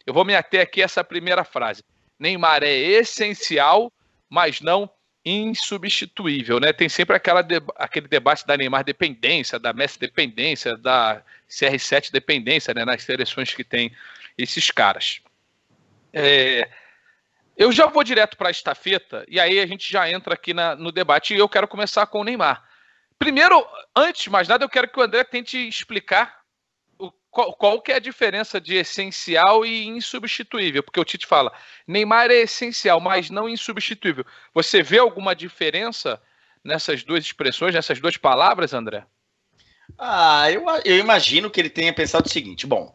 Eu vou me ater aqui a essa primeira frase. Neymar é essencial, mas não insubstituível, né? Tem sempre aquele debate da Neymar dependência, da Messi dependência, da CR7 dependência, né? Nas seleções que tem esses caras. Eu já vou direto para a estafeta, e aí a gente já entra aqui no debate, e eu quero começar com o Neymar. Primeiro, antes de mais nada, eu quero que o André tente explicar qual que é a diferença de essencial e insubstituível, porque o Tite fala, Neymar é essencial, mas não insubstituível. Você vê alguma diferença nessas duas expressões, nessas duas palavras, André? Eu imagino que ele tenha pensado o seguinte, bom,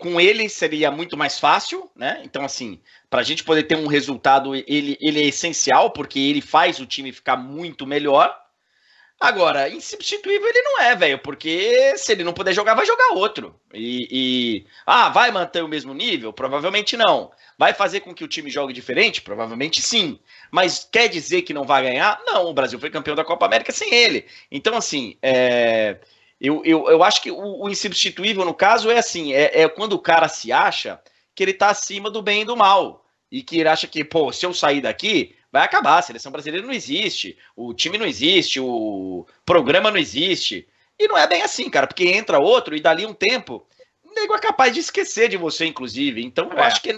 com ele seria muito mais fácil, né? Então, assim, para a gente poder ter um resultado, ele é essencial, porque ele faz o time ficar muito melhor. Agora, insubstituível ele não é, velho, porque se ele não puder jogar, vai jogar outro. Vai manter o mesmo nível? Provavelmente não. Vai fazer com que o time jogue diferente? Provavelmente sim. Mas quer dizer que não vai ganhar? Não, o Brasil foi campeão da Copa América sem ele. Então, assim, eu acho que o insubstituível, no caso, é assim, é quando o cara se acha que ele tá acima do bem e do mal. E que ele acha que, pô, se eu sair daqui, vai acabar, a seleção brasileira não existe, o time não existe, o programa não existe. E não é bem assim, cara, porque entra outro e dali um tempo, o nego é capaz de esquecer de você, inclusive. Então eu acho que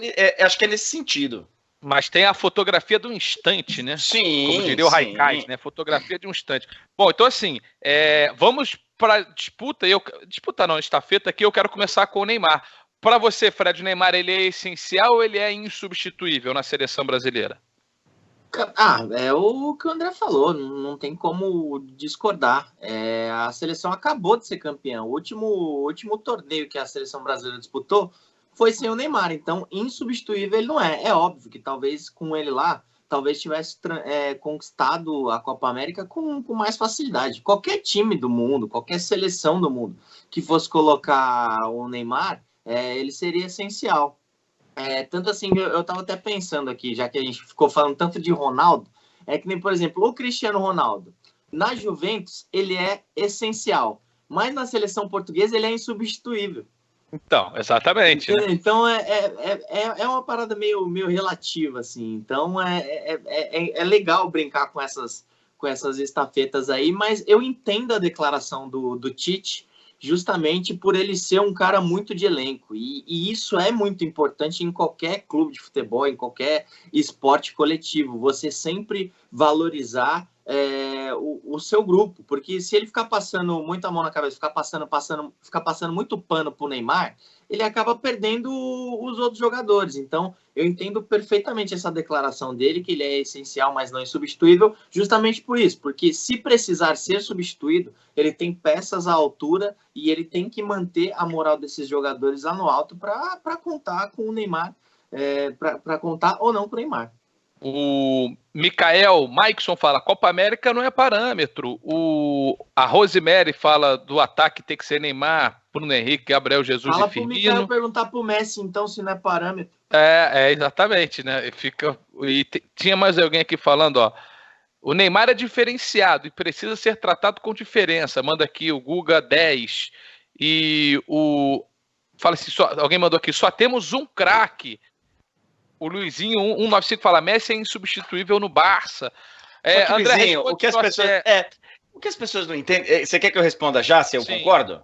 é nesse sentido. Mas tem a fotografia do instante, né? Sim. Como diria o Raikais, né? Fotografia de um instante. Bom, então assim, vamos para disputa. Disputa não, estafeta aqui, eu quero começar com o Neymar. Para você, Fred, o Neymar, ele é essencial ou ele é insubstituível na seleção brasileira? É o que o André falou, não tem como discordar. A seleção acabou de ser campeã. O último torneio que a seleção brasileira disputou foi sem o Neymar, então insubstituível ele não é. É óbvio que talvez com ele lá, talvez tivesse conquistado a Copa América com mais facilidade. Qualquer time do mundo, qualquer seleção do mundo que fosse colocar o Neymar, ele seria essencial. Tanto assim, eu estava até pensando aqui, já que a gente ficou falando tanto de Ronaldo, que nem, por exemplo, o Cristiano Ronaldo. Na Juventus, ele é essencial, mas na seleção portuguesa ele é insubstituível. Então, exatamente. Então, é uma parada meio relativa, assim. Então, é legal brincar com essas estafetas aí, mas eu entendo a declaração do Tite, justamente por ele ser um cara muito de elenco. E isso é muito importante em qualquer clube de futebol, em qualquer esporte coletivo. Você sempre valorizar o seu grupo. Porque se ele ficar passando muita mão na cabeça, ficar passando muito pano pro Neymar, ele acaba perdendo os outros jogadores. Então, eu entendo perfeitamente essa declaração dele, que ele é essencial, mas não insubstituível, justamente por isso, porque se precisar ser substituído, ele tem peças à altura e ele tem que manter a moral desses jogadores lá no alto para contar com o Neymar, para contar ou não com o Neymar. O Maikson fala, Copa América não é parâmetro. A Rosemary fala do ataque ter que ser Neymar, Bruno Henrique, Gabriel Jesus e Firmino. Fala pro Mikael perguntar pro Messi, então, se não é parâmetro. Exatamente, né? Tinha mais alguém aqui falando, ó. O Neymar é diferenciado e precisa ser tratado com diferença. Manda aqui o Guga 10. E fala assim, alguém mandou aqui, só temos um craque. O Luizinho 195 fala, Messi é insubstituível no Barça. André, Luizinho, o que as pessoas não entendem... Você quer que eu responda já, se eu concordo?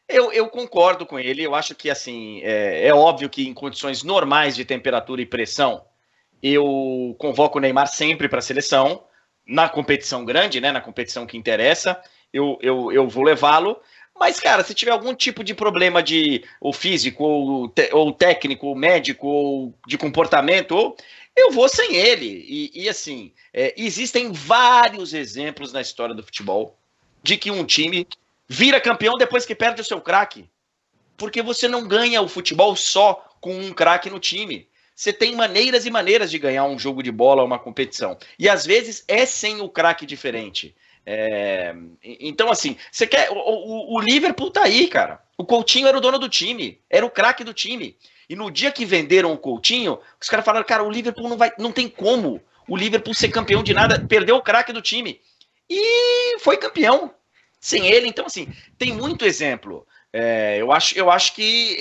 Eu concordo com ele. Eu acho que, assim, é óbvio que em condições normais de temperatura e pressão, eu convoco o Neymar sempre para a seleção. Na competição grande, né, na competição que interessa, eu vou levá-lo. Mas, cara, se tiver algum tipo de problema ou físico, ou técnico, ou médico, ou de comportamento, eu vou sem ele. E assim, existem vários exemplos na história do futebol de que um time vira campeão depois que perde o seu craque. Porque você não ganha o futebol só com um craque no time. Você tem maneiras e maneiras de ganhar um jogo de bola, uma competição. E às vezes é sem o craque diferente. Então, assim, você quer. O Liverpool tá aí, cara. O Coutinho era o dono do time, era o craque do time. E no dia que venderam o Coutinho, os caras falaram, cara, o Liverpool não tem como o Liverpool ser campeão de nada, perdeu o craque do time. E foi campeão sem ele. Então, assim, tem muito exemplo. Eu acho que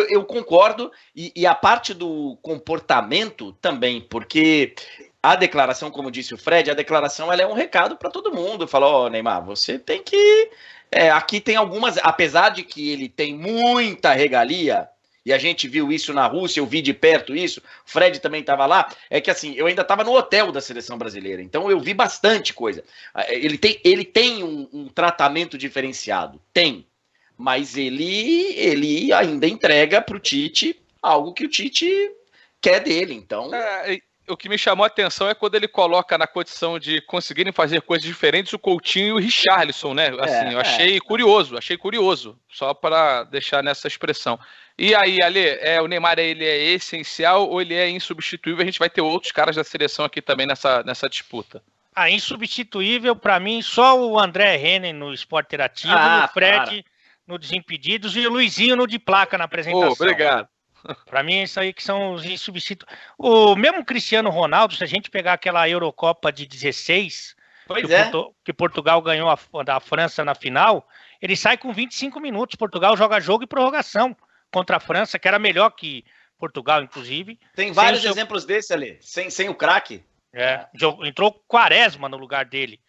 eu concordo, e a parte do comportamento também, porque a declaração, como disse o Fred, a declaração ela é um recado para todo mundo. Falou, Neymar, você tem que... aqui tem algumas, apesar de que ele tem muita regalia, e a gente viu isso na Rússia, eu vi de perto isso, o Fred também estava lá, é que assim, eu ainda estava no hotel da seleção brasileira, então eu vi bastante coisa. Ele tem um tratamento diferenciado, tem. Mas ele ainda entrega para o Tite algo que o Tite quer dele, então... O que me chamou a atenção é quando ele coloca na condição de conseguirem fazer coisas diferentes o Coutinho e o Richarlison, né? Assim, eu achei curioso, só para deixar nessa expressão. E aí, Ale, o Neymar ele é essencial ou ele é insubstituível? A gente vai ter outros caras da seleção aqui também nessa disputa. Insubstituível, para mim, só o André Henning no Esporte Interativo, o Fred no Desimpedidos e o Luizinho no de placa na apresentação. Obrigado. Para mim, isso aí que são os insubstituíveis. O mesmo Cristiano Ronaldo, se a gente pegar aquela Eurocopa de 16, que Portugal ganhou da França na final, ele sai com 25 minutos. Portugal joga jogo e prorrogação contra a França, que era melhor que Portugal, inclusive. Tem vários exemplos desse ali, sem o craque. Entrou Quaresma no lugar dele.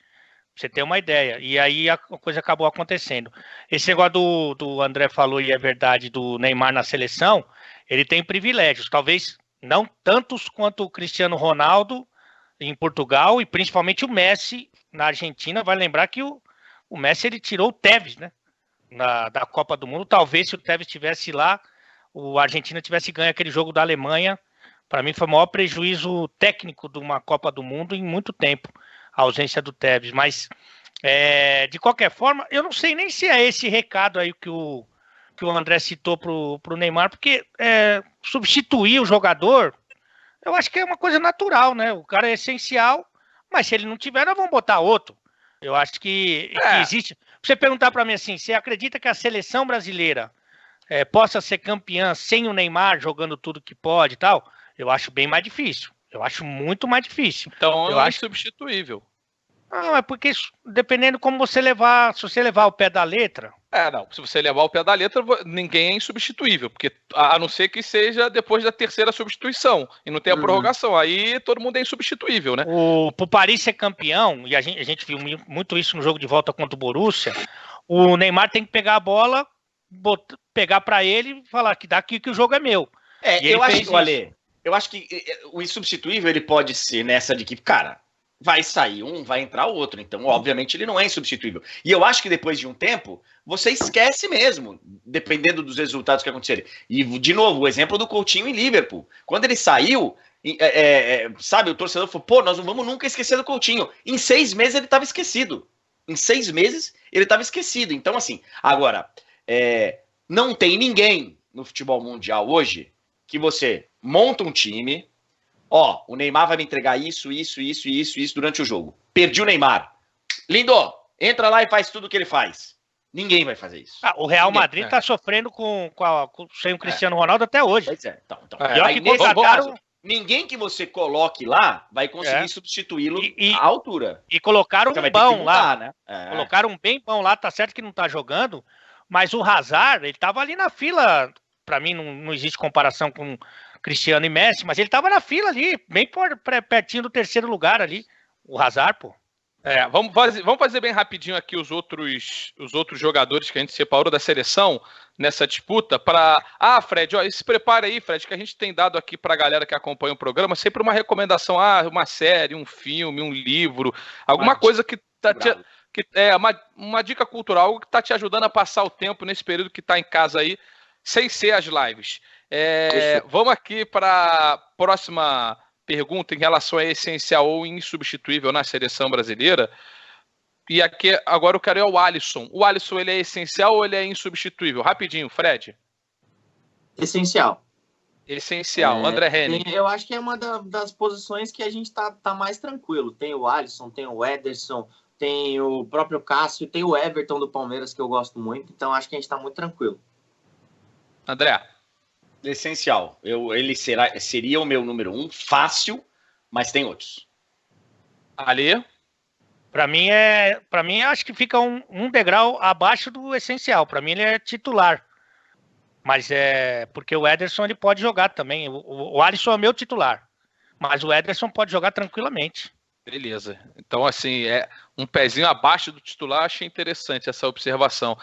Pra você ter uma ideia. E aí a coisa acabou acontecendo. Esse negócio do André falou, e é verdade, do Neymar na seleção, ele tem privilégios. Talvez não tantos quanto o Cristiano Ronaldo em Portugal e principalmente o Messi na Argentina. Vai lembrar que o Messi ele tirou o Tevez, né? Da Copa do Mundo. Talvez se o Tevez estivesse lá, a Argentina tivesse ganho aquele jogo da Alemanha. Para mim foi o maior prejuízo técnico de uma Copa do Mundo em muito tempo. A ausência do Tevez, mas de qualquer forma, eu não sei nem se é esse recado aí que o André citou pro Neymar, porque substituir o jogador, eu acho que é uma coisa natural, né? O cara é essencial, mas se ele não tiver, nós vamos botar outro. Eu acho que existe. Você perguntar para mim assim, você acredita que a seleção brasileira possa ser campeã sem o Neymar jogando tudo que pode e tal? Eu acho bem mais difícil. Eu acho muito mais difícil. Então eu acho substituível. Não, é porque dependendo como você levar, se você levar o pé da letra... Não, se você levar o pé da letra, ninguém é insubstituível, porque a não ser que seja depois da terceira substituição, e não tem a prorrogação, aí todo mundo é insubstituível, né? Pro Paris ser campeão, e a gente viu muito isso no jogo de volta contra o Borussia, o Neymar tem que pegar a bola, pegar para ele e falar que daqui que o jogo é meu. Eu acho que o insubstituível ele pode ser nessa de que, cara, vai sair um, vai entrar outro. Então, obviamente, ele não é insubstituível. E eu acho que depois de um tempo, você esquece mesmo, dependendo dos resultados que acontecerem. E, de novo, o exemplo do Coutinho em Liverpool. Quando ele saiu, sabe, o torcedor falou, nós não vamos nunca esquecer do Coutinho. Em 6 meses ele estava esquecido. Então, assim, agora, não tem ninguém no futebol mundial hoje que você monta um time... o Neymar vai me entregar isso durante o jogo. Perdi o Neymar. Lindo, entra lá e faz tudo o que ele faz. Ninguém vai fazer isso. O Real Madrid tá sofrendo sem o Cristiano Ronaldo até hoje. Pois é. Então. Ninguém que você coloque lá vai conseguir substituí-lo à altura. E colocaram um bom lá. Né? Colocaram um bem bom lá. Tá certo que não tá jogando, mas o Hazard, ele tava ali na fila. Para mim, não existe comparação com Cristiano e Messi, mas ele estava na fila ali, bem pertinho do terceiro lugar ali, o Hazard, pô. Vamos fazer bem rapidinho aqui os outros jogadores que a gente separou da seleção nessa disputa para... Fred, se prepara aí, Fred, que a gente tem dado aqui para a galera que acompanha o programa sempre uma recomendação, uma série, um filme, um livro, alguma coisa que tá uma dica cultural, algo que tá te ajudando a passar o tempo nesse período que tá em casa aí, sem ser as lives. Vamos aqui para a próxima pergunta em relação a essencial ou insubstituível na seleção brasileira. E aqui agora eu quero ir ao Alisson. O Alisson, ele é essencial ou ele é insubstituível? Rapidinho, Fred. Essencial. André Henning. Eu acho que é uma das posições que a gente tá mais tranquilo. Tem o Alisson, tem o Ederson, tem o próprio Cássio, tem o Everton do Palmeiras, que eu gosto muito. Então acho que a gente tá muito tranquilo. André. Essencial. Ele seria o meu número 1, fácil, mas tem outros. Ali. Para mim, acho que fica um degrau abaixo do essencial. Para mim, ele é titular. Mas porque o Ederson ele pode jogar também. O Alisson é meu titular. Mas o Ederson pode jogar tranquilamente. Beleza. Então, assim, um pezinho abaixo do titular, achei interessante essa observação.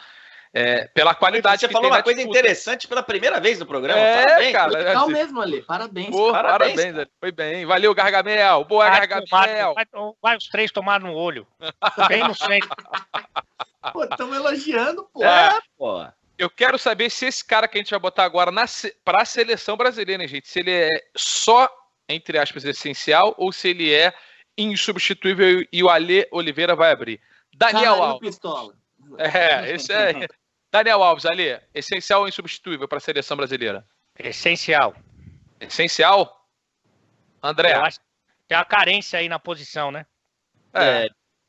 Pela qualidade Você que falou tem uma coisa interessante pela primeira vez no programa. Parabéns. Cara. Legal mesmo, Ali. Parabéns. Parabéns, Ali. Foi bem. Valeu, Gargamel. Boa, Gargamel. Vai os 3 tomar no olho. Bem no centro. Pô, estamos elogiando, pô. Pô. Eu quero saber se esse cara que a gente vai botar agora para a seleção brasileira, hein, gente? Se ele é só, entre aspas, essencial ou se ele é insubstituível e o Alê Oliveira vai abrir. Daniel Alves. Pistola. Esse é. Daniel Alves, Alê, essencial ou insubstituível para a seleção brasileira? Essencial. Essencial? André? Eu acho que tem uma carência aí na posição, né?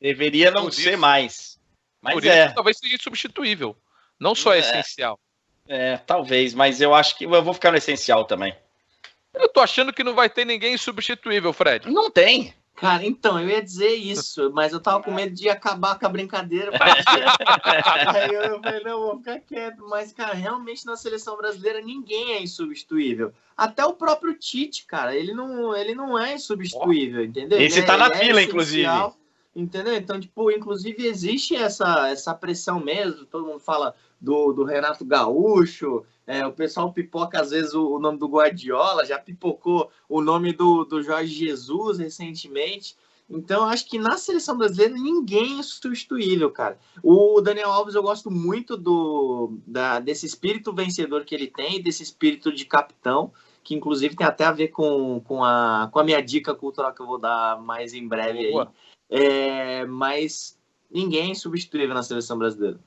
Deveria não ser mais. Mas talvez seja insubstituível. Não só essencial. Talvez, mas eu acho que eu vou ficar no essencial também. Eu tô achando que não vai ter ninguém insubstituível, Fred. Não tem. Cara, então, eu ia dizer isso, mas eu tava com medo de acabar com a brincadeira. Aí eu falei, não, vou ficar quieto. Mas, cara, realmente na seleção brasileira ninguém é insubstituível. Até o próprio Tite, cara, ele não é insubstituível, entendeu? Esse tá na fila, inclusive. Entendeu? Então, tipo, inclusive existe essa pressão mesmo. Todo mundo fala do Renato Gaúcho, o pessoal pipoca às vezes o nome do Guardiola, já pipocou o nome do Jorge Jesus recentemente. Então, acho que na seleção brasileira ninguém é substituível, cara. O Daniel Alves, eu gosto muito desse espírito vencedor que ele tem, desse espírito de capitão, que inclusive tem até a ver com a minha dica cultural que eu vou dar mais em breve aí. Mas ninguém é substituível na seleção brasileira.